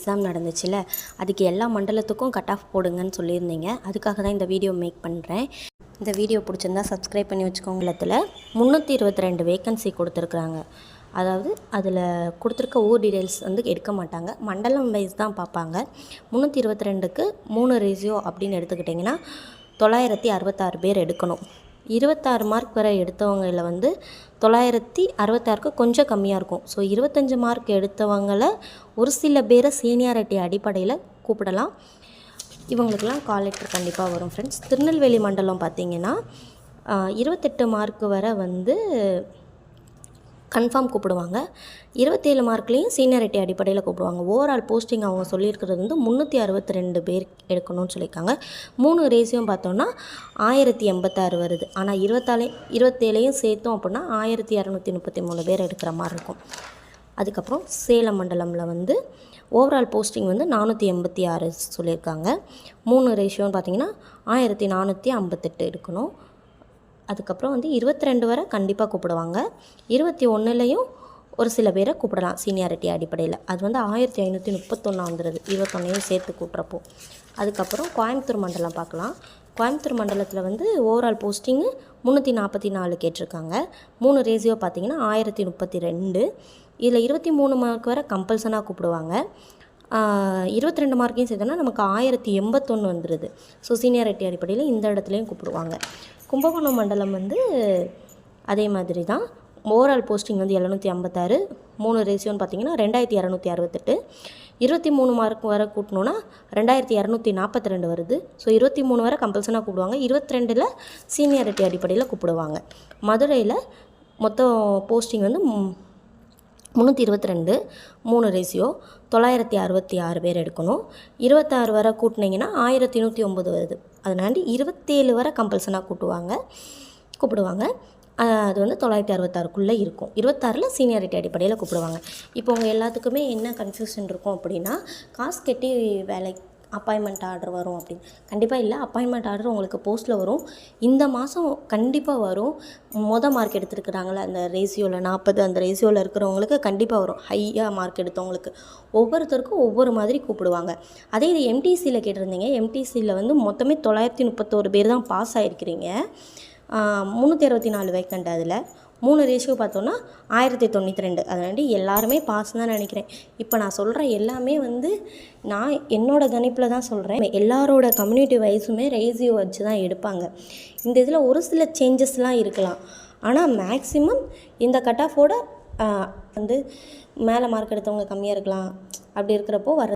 Exam நடந்துச்சுல்ல, அதுக்கு எல்லா மண்டலத்துக்கும் cut off போடுங்கன்னு சொல்லியிருந்தீங்க. அதுக்காக தான் இந்த வீடியோ மேக் பண்ணுறேன். இந்த வீடியோ பிடிச்சிருந்தா சப்ஸ்கிரைப் பண்ணி வச்சுக்கோங்க. இல்லத்தில் 322 வேக்கன்சி கொடுத்துருக்குறாங்க. அதாவது அதில் கொடுத்துருக்க ஊர் டீட்டெயில்ஸ் வந்து எடுக்க மாட்டாங்க, மண்டலம் வைஸ் தான் பார்ப்பாங்க. 322க்கு 3 ரேஷியோ அப்படின்னு எடுத்துக்கிட்டிங்கன்னா 966 பேர் எடுக்கணும். 26 மார்க் வரை எடுத்தவங்களில் வந்து 966க்கு கொஞ்சம் கம்மியாக இருக்கும். ஸோ 25 மார்க் எடுத்தவங்களை ஒரு சில பேரை சீனியாரிட்டி அடிப்படையில் கூப்பிடலாம். இவங்களுக்கெல்லாம் கால் லெட்டர் கண்டிப்பாக வரும் ஃப்ரெண்ட்ஸ். திருநெல்வேலி மண்டலம் பார்த்திங்கன்னா 28 மார்க் வரை வந்து கன்ஃபார்ம் கூப்பிடுவாங்க. 27 மார்க்லேயும் சீனியாரிட்டி அடிப்படையில் கூப்பிடுவாங்க. ஓவரால் போஸ்டிங் அவங்க சொல்லியிருக்கிறது வந்து 362 பேர் எடுக்கணும்னு சொல்லியிருக்காங்க. 3 ரேஷியும் பார்த்தோன்னா 1086 வருது. ஆனால் 27 சேர்த்தோம் அப்படின்னா 1233 பேர் எடுக்கிற மாதிரி இருக்கும். அதுக்கப்புறம் சேலம் மண்டலமில் வந்து ஓவரால் போஸ்டிங் வந்து 486 சொல்லியிருக்காங்க. 3 ரேஷியோன்னு பார்த்திங்கன்னா 1458 எடுக்கணும். அதுக்கப்புறம் வந்து 22 வரை கண்டிப்பாக கூப்பிடுவாங்க. 21லேயும் ஒரு சில பேரை கூப்பிடலாம் சீனியாரிட்டி அடிப்படையில். அது வந்து 1531 வந்துடுது 21 சேர்த்து கூட்டுறப்போ. அதுக்கப்புறம் கோயம்புத்தூர் மண்டலம் பார்க்கலாம். கோயம்புத்தூர் மண்டலத்தில் வந்து ஓவரால் போஸ்டிங்கு 344 கேட்டிருக்காங்க. 3 ரேஷியோ பார்த்திங்கன்னா 1032. இதில் 23 மார்க் வரை கம்பல்சனாக கூப்பிடுவாங்க. 22 மார்க்கையும் சேர்த்தோன்னா நமக்கு 1081 வந்துடுது. ஸோ சீனியாரிட்டி அடிப்படையில் இந்த இடத்துலையும் கூப்பிடுவாங்க. கும்பகோணம் மண்டலம் வந்து அதே மாதிரி தான். ஓவரால் போஸ்டிங் வந்து 756. 3 ரேஷியோன்னு பார்த்திங்கன்னா 2268. 23 மார்க் வரை கூட்டணுன்னா 2242 வருது. ஸோ 23 வரை கம்பல்சனாக கூப்பிடுவாங்க. 22ல் சீனியாரிட்டி அடிப்படையில் கூப்பிடுவாங்க. மதுரையில் மொத்தம் போஸ்டிங் வந்து 322. 3 ரேஷியோ 966 பேர் எடுக்கணும். 26 வரை கூட்டினீங்கன்னா 1109 வருது. அதனாண்டி 27 வரை கம்பல்சனாக கூப்பிடுவாங்க. அது வந்து 966க்குள்ளே இருக்கும். 26ல் சீனியாரிட்டி அடிப்படையில் கூப்பிடுவாங்க. இப்போ உங்கள் எல்லாத்துக்குமே என்ன கன்ஃபியூஷன் இருக்கும் அப்படின்னா, காசு கட்டி வேலை அப்பாயின்மெண்ட் ஆர்டர் வரும் அப்படின்னு. கண்டிப்பாக இல்லை. அப்பாயின்மெண்ட் ஆர்டர் உங்களுக்கு போஸ்ட்டில் வரும். இந்த மாதம் கண்டிப்பாக வரும். மார்க் எடுத்துருக்குறாங்களே அந்த ரேஷியோவில் 40 அந்த ரேஷியோவில் இருக்கிறவங்களுக்கு கண்டிப்பாக வரும். ஹையாக மார்க் எடுத்தவங்களுக்கு ஒவ்வொருத்தருக்கும் ஒவ்வொரு மாதிரி கூப்பிடுவாங்க. அதே இது எம்டிசியில் கேட்டிருந்தீங்க. எம்டிசியில் வந்து மொத்தமே 931 பேர் தான் பாஸ் ஆகிருக்கிறீங்க. 364 வேக்கண்ட். அதில் 3 ரேஷியோ பார்த்தோன்னா 1092. அதனாடி எல்லாருமே பாஸ் தான் நினைக்கிறேன். இப்போ நான் சொல்கிற எல்லாமே வந்து நான் என்னோடய கணிப்பில் தான் சொல்கிறேன். எல்லாரோட கம்யூனிட்டி வைஸுமே ரேஷியோ வச்சு தான் எடுப்பாங்க. இந்த இதில் ஒரு சில சேஞ்சஸ்லாம் இருக்கலாம். ஆனால் மேக்ஸிமம் இந்த கட் ஆஃபோட வந்து மேலே மார்க் எடுத்தவங்க கம்மியாக இருக்கலாம். அப்படி இருக்கிறப்போ வர